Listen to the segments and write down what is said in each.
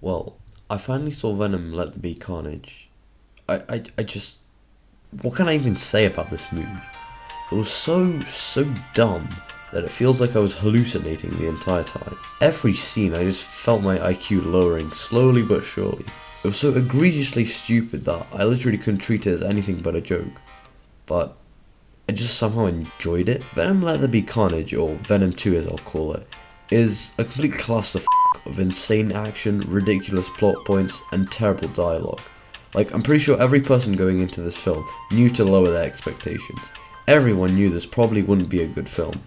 Well, I finally saw Venom Let There Be Carnage. I just... What can I even say about this movie? It was so dumb that it feels like I was hallucinating the entire time. Every scene I just felt my IQ lowering slowly but surely. It was so egregiously stupid that I literally couldn't treat it as anything but a joke. But I just somehow enjoyed it. Venom Let There Be Carnage, or Venom 2 as I'll call it, is a complete clusterfuck of insane action, ridiculous plot points, and terrible dialogue. Like, I'm pretty sure every person going into this film knew to lower their expectations. Everyone knew this probably wouldn't be a good film.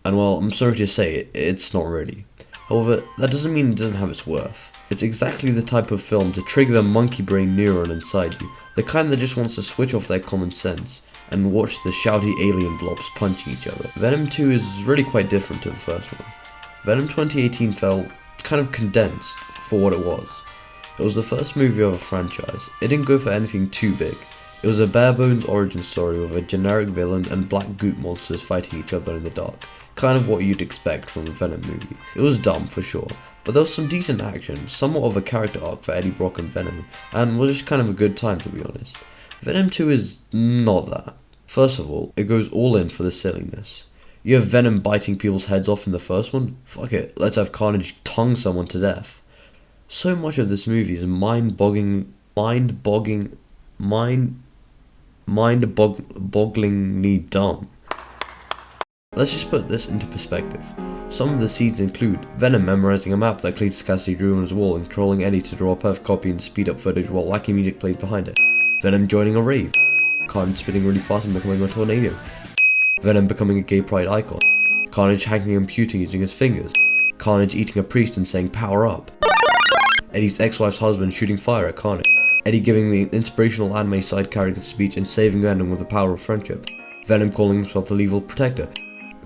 And well, I'm sorry to say, it's not really. However, that doesn't mean it doesn't have its worth. It's exactly the type of film to trigger the monkey brain neuron inside you, the kind that just wants to switch off their common sense and watch the shouty alien blobs punching each other. Venom 2 is really quite different to the first one. Venom 2018 felt kind of condensed for what it was. It was the first movie of a franchise. It didn't go for anything too big. It was a bare-bones origin story with a generic villain and black goop monsters fighting each other in the dark. Kind of what you'd expect from a Venom movie. It was dumb for sure, but there was some decent action, somewhat of a character arc for Eddie Brock and Venom, and was just kind of a good time to be honest. Venom 2 is not that. First of all, it goes all in for the silliness. You have Venom biting people's heads off in the first one? Fuck it, let's have Carnage tongue someone to death. So much of this movie is mind-bogglingly dumb. Let's just put this into perspective. Some of the scenes include Venom memorizing a map that Cletus Cassidy drew on his wall and controlling Eddie to draw a perfect copy and speed up footage while wacky music plays behind it. Venom joining a rave. Carnage spinning really fast and becoming a tornado. Venom becoming a gay pride icon. Carnage hacking and computing using his fingers. Carnage eating a priest and saying power up. Eddie's ex-wife's husband shooting fire at Carnage. Eddie giving the inspirational anime side character speech and saving Venom with the power of friendship. Venom calling himself the lethal protector.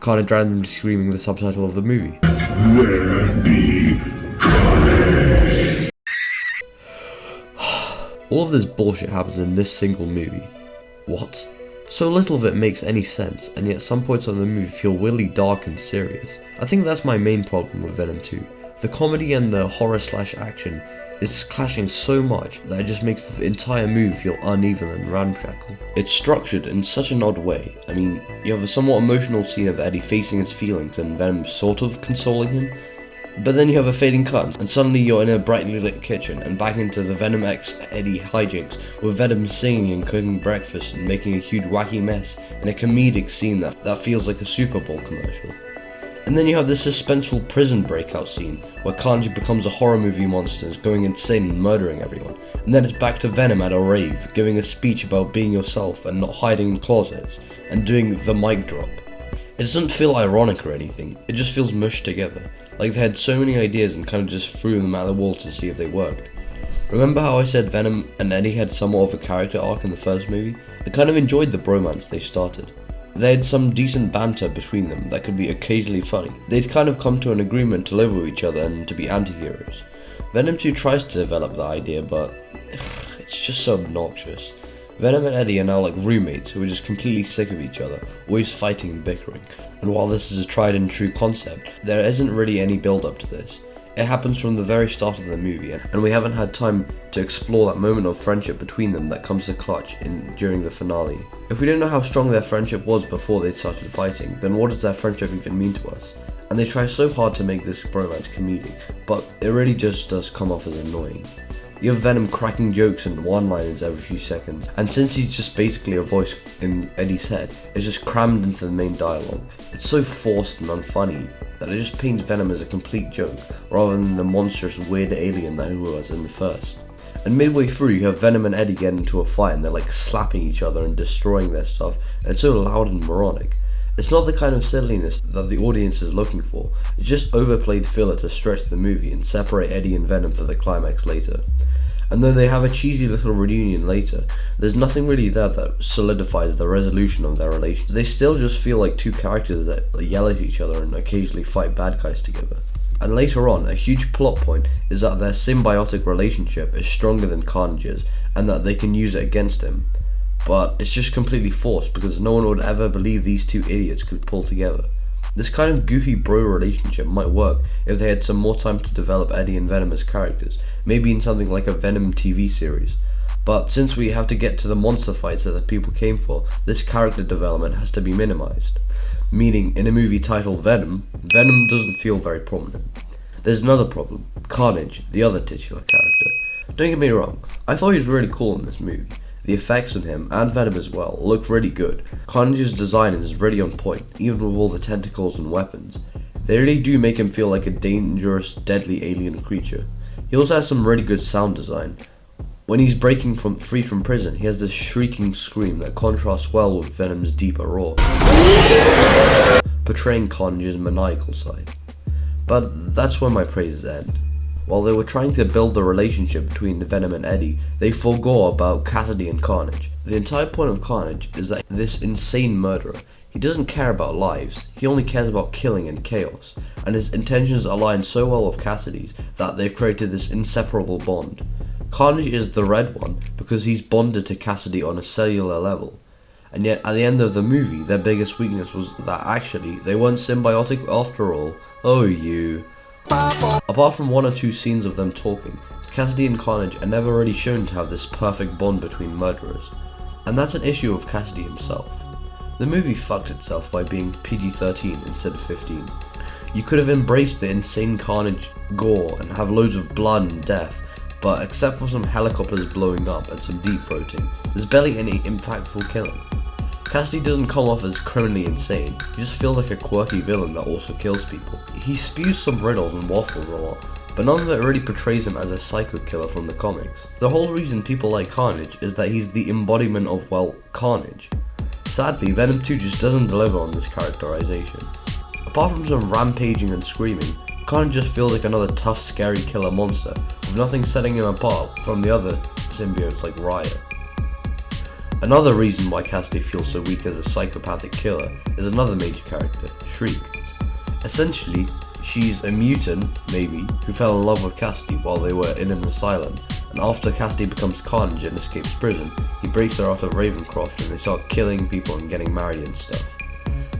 Carnage randomly screaming the subtitle of the movie. Veddie, Carnage. All of this bullshit happens in this single movie. What? So little of it makes any sense, and yet some points of the movie feel really dark and serious. I think that's my main problem with Venom 2. The comedy and the horror/action is clashing so much that it just makes the entire movie feel uneven and ramshackle. It's structured in such an odd way. I mean, you have a somewhat emotional scene of Eddie facing his feelings and Venom sort of consoling him, but then you have a fading cut and suddenly you're in a brightly lit kitchen and back into the Venom X Eddie hijinks with Venom singing and cooking breakfast and making a huge wacky mess in a comedic scene that feels like a Super Bowl commercial. And then you have this suspenseful prison breakout scene where Carnage becomes a horror movie monster, going insane and murdering everyone. And then it's back to Venom at a rave, giving a speech about being yourself and not hiding in closets, and doing the mic drop. It doesn't feel ironic or anything, it just feels mushed together. Like they had so many ideas and kind of just threw them at the wall to see if they worked. Remember how I said Venom and Eddie had somewhat of a character arc in the first movie? I kind of enjoyed the bromance they started. They had some decent banter between them that could be occasionally funny. They'd kind of come to an agreement to live with each other and to be anti-heroes. Venom 2 tries to develop that idea, but it's just so obnoxious. Venom and Eddie are now like roommates who are just completely sick of each other, always fighting and bickering. And while this is a tried and true concept, there isn't really any build up to this. It happens from the very start of the movie, and we haven't had time to explore that moment of friendship between them that comes to clutch during the finale. If we don't know how strong their friendship was before they started fighting, then what does their friendship even mean to us? And they try so hard to make this bromance comedic, but it really just does come off as annoying. You have Venom cracking jokes and one-liners every few seconds, and since he's just basically a voice in Eddie's head, it's just crammed into the main dialogue. It's so forced and unfunny that it just paints Venom as a complete joke, rather than the monstrous weird alien that he was in the first. And midway through you have Venom and Eddie get into a fight and they're like slapping each other and destroying their stuff, and it's so loud and moronic. It's not the kind of silliness that the audience is looking for, it's just overplayed filler to stretch the movie and separate Eddie and Venom for the climax later. And though they have a cheesy little reunion later, there's nothing really there that solidifies the resolution of their relationship. They still just feel like two characters that yell at each other and occasionally fight bad guys together. And later on, a huge plot point is that their symbiotic relationship is stronger than Carnage's and that they can use it against him. But it's just completely forced because no one would ever believe these two idiots could pull together. This kind of goofy bro relationship might work if they had some more time to develop Eddie and Venom as characters, maybe in something like a Venom TV series. But since we have to get to the monster fights that the people came for, this character development has to be minimized. Meaning, in a movie titled Venom, Venom doesn't feel very prominent. There's another problem: Carnage, the other titular character. Don't get me wrong, I thought he was really cool in this movie. The effects on him, and Venom as well, look really good. Carnage's design is really on point, even with all the tentacles and weapons. They really do make him feel like a dangerous, deadly alien creature. He also has some really good sound design. When he's breaking free from prison, he has this shrieking scream that contrasts well with Venom's deeper roar, portraying Carnage's maniacal side. But that's where my praises end. While they were trying to build the relationship between Venom and Eddie, they forgot about Cassidy and Carnage. The entire point of Carnage is that this insane murderer, he doesn't care about lives, he only cares about killing and chaos, and his intentions align so well with Cassidy's that they've created this inseparable bond. Carnage is the red one because he's bonded to Cassidy on a cellular level, and yet at the end of the movie their biggest weakness was that actually they weren't symbiotic after all. Oh you. Apart from one or two scenes of them talking, Cassidy and Carnage are never really shown to have this perfect bond between murderers, and that's an issue of Cassidy himself. The movie fucked itself by being PG-13 instead of 15. You could have embraced the insane Carnage gore and have loads of blood and death, but except for some helicopters blowing up and some deep throating, there's barely any impactful killing. Cassidy doesn't come off as criminally insane, he just feels like a quirky villain that also kills people. He spews some riddles and waffles a lot, but none of it really portrays him as a psycho killer from the comics. The whole reason people like Carnage is that he's the embodiment of, well, carnage. Sadly, Venom 2 just doesn't deliver on this characterization. Apart from some rampaging and screaming, Carnage just feels like another tough, scary killer monster, with nothing setting him apart from the other symbiotes like Riot. Another reason why Cassidy feels so weak as a psychopathic killer is another major character, Shriek. Essentially, she's a mutant, maybe, who fell in love with Cassidy while they were in an asylum, and after Cassidy becomes Carnage and escapes prison, he breaks her out of Ravencroft and they start killing people and getting married and stuff.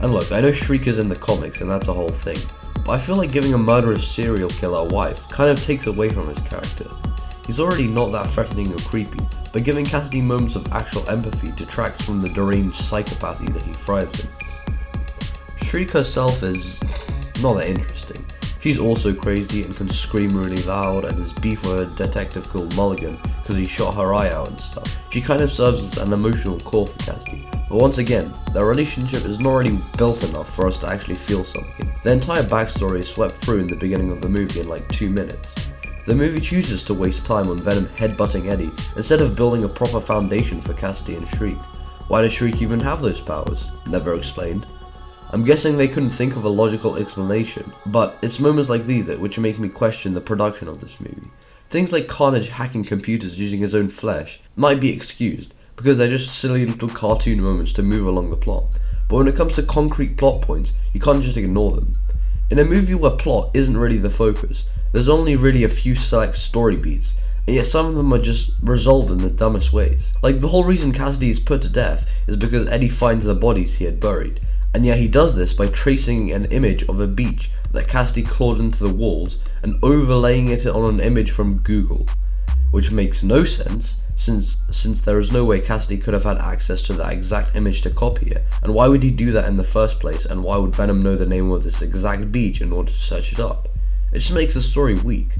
And look, I know Shriek is in the comics and that's a whole thing, but I feel like giving a murderous serial killer a wife kind of takes away from his character. He's already not that threatening or creepy, but giving Cassidy moments of actual empathy detracts from the deranged psychopathy that he thrives in. Shriek herself is not that interesting. She's also crazy and can scream really loud and has beef with a detective called Mulligan because he shot her eye out and stuff. She kind of serves as an emotional core for Cassidy, but once again, their relationship is not already built enough for us to actually feel something. The entire backstory is swept through in the beginning of the movie in like 2 minutes. The movie chooses to waste time on Venom headbutting Eddie instead of building a proper foundation for Cassidy and Shriek. Why does Shriek even have those powers? Never explained. I'm guessing they couldn't think of a logical explanation, but it's moments like these which make me question the production of this movie. Things like Carnage hacking computers using his own flesh might be excused, because they're just silly little cartoon moments to move along the plot, but when it comes to concrete plot points, you can't just ignore them. In a movie where plot isn't really the focus, there's only really a few select story beats, and yet some of them are just resolved in the dumbest ways. Like, the whole reason Cassidy is put to death is because Eddie finds the bodies he had buried, and yet he does this by tracing an image of a beach that Cassidy clawed into the walls and overlaying it on an image from Google, which makes no sense since there is no way Cassidy could have had access to that exact image to copy it, and why would he do that in the first place, and why would Venom know the name of this exact beach in order to search it up? It just makes the story weak.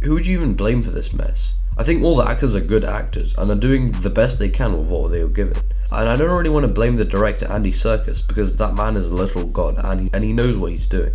Who would you even blame for this mess? I think all the actors are good actors and are doing the best they can with what they were given. And I don't really want to blame the director Andy Serkis, because that man is a literal god and he knows what he's doing.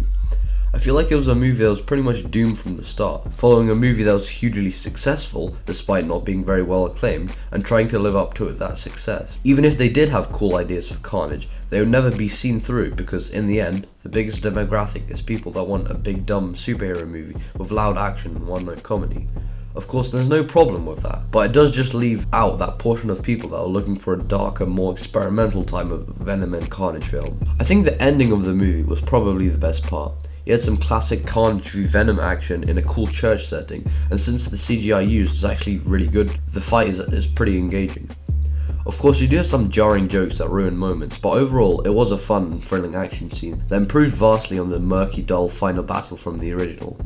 I feel like it was a movie that was pretty much doomed from the start, following a movie that was hugely successful despite not being very well acclaimed, and trying to live up to that success. Even if they did have cool ideas for Carnage, they would never be seen through, because in the end, the biggest demographic is people that want a big dumb superhero movie with loud action and one-note comedy. Of course, there's no problem with that, but it does just leave out that portion of people that are looking for a darker, more experimental time of Venom and Carnage film. I think the ending of the movie was probably the best part. You had some classic Carnage v Venom action in a cool church setting, and since the CGI used is actually really good, the fight is pretty engaging. Of course, you do have some jarring jokes that ruin moments, but overall, it was a fun and thrilling action scene that improved vastly on the murky, dull final battle from the original.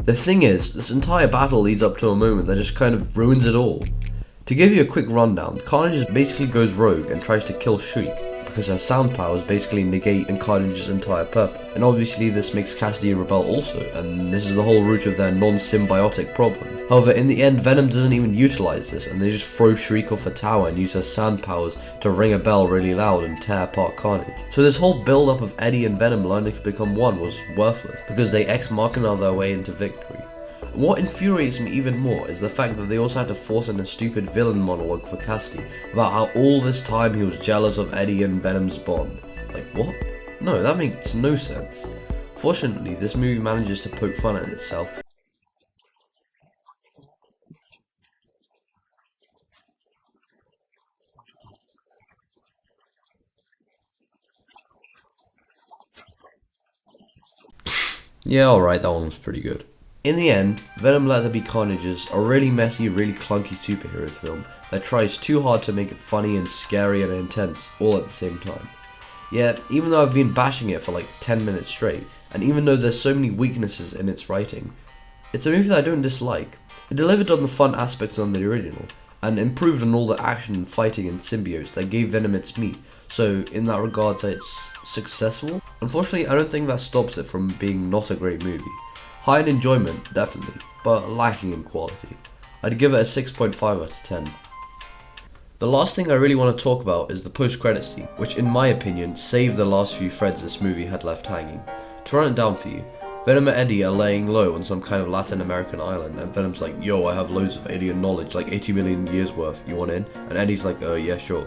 The thing is, this entire battle leads up to a moment that just kind of ruins it all. To give you a quick rundown, Carnage basically goes rogue and tries to kill Shriek, because her sound powers basically negate Carnage's entire purpose. And obviously this makes Cassidy rebel also, and this is the whole root of their non-symbiotic problem. However, in the end, Venom doesn't even utilize this, and they just throw Shriek off a tower and use her sound powers to ring a bell really loud and tear apart Carnage. So this whole build-up of Eddie and Venom learning to become one was worthless, because they ex-machina their way into victory. What infuriates me even more is the fact that they also had to force in a stupid villain monologue for Cassidy about how all this time he was jealous of Eddie and Venom's bond. Like, what? No, that makes no sense. Fortunately, this movie manages to poke fun at itself. Yeah, alright, that one was pretty good. In the end, Venom Let There Be Carnage is a really messy, really clunky superhero film that tries too hard to make it funny and scary and intense all at the same time. Yet, even though I've been bashing it for like 10 minutes straight, and even though there's so many weaknesses in its writing, it's a movie that I don't dislike. It delivered on the fun aspects of the original, and improved on all the action and fighting and symbiotes that gave Venom its meat, so in that regard it's successful. Unfortunately, I don't think that stops it from being not a great movie. High in enjoyment, definitely, but lacking in quality. I'd give it a 6.5 out of 10. The last thing I really want to talk about is the post-credit scene, which in my opinion saved the last few threads this movie had left hanging. To run it down for you, Venom and Eddie are laying low on some kind of Latin American island, and Venom's like, yo, I have loads of alien knowledge, like 80 million years worth, you want in? And Eddie's like, yeah, sure.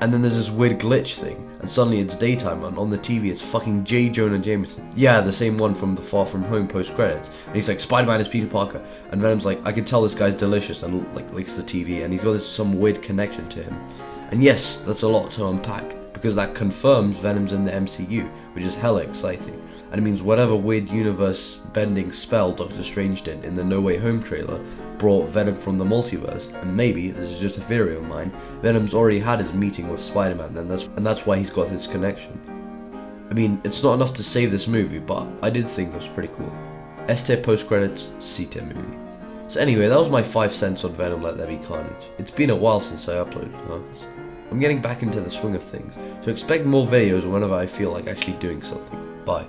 And then there's this weird glitch thing, and suddenly it's daytime, and on the TV it's fucking J. Jonah Jameson. Yeah, the same one from the Far From Home post-credits. And he's like, Spider-Man is Peter Parker. And Venom's like, I can tell this guy's delicious, and like licks the TV, and he's got some weird connection to him. And yes, that's a lot to unpack, because that confirms Venom's in the MCU, which is hella exciting. And it means whatever weird universe-bending spell Doctor Strange did in the No Way Home trailer brought Venom from the multiverse, and maybe, this is just a theory of mine, Venom's already had his meeting with Spider-Man, and that's why he's got this connection. I mean, it's not enough to save this movie, but I did think it was pretty cool. S-tier post-credits, C-tier movie. So anyway, that was my 5 cents on Venom Let There Be Carnage. It's been a while since I uploaded, huh? I'm getting back into the swing of things, so expect more videos whenever I feel like actually doing something. Bye.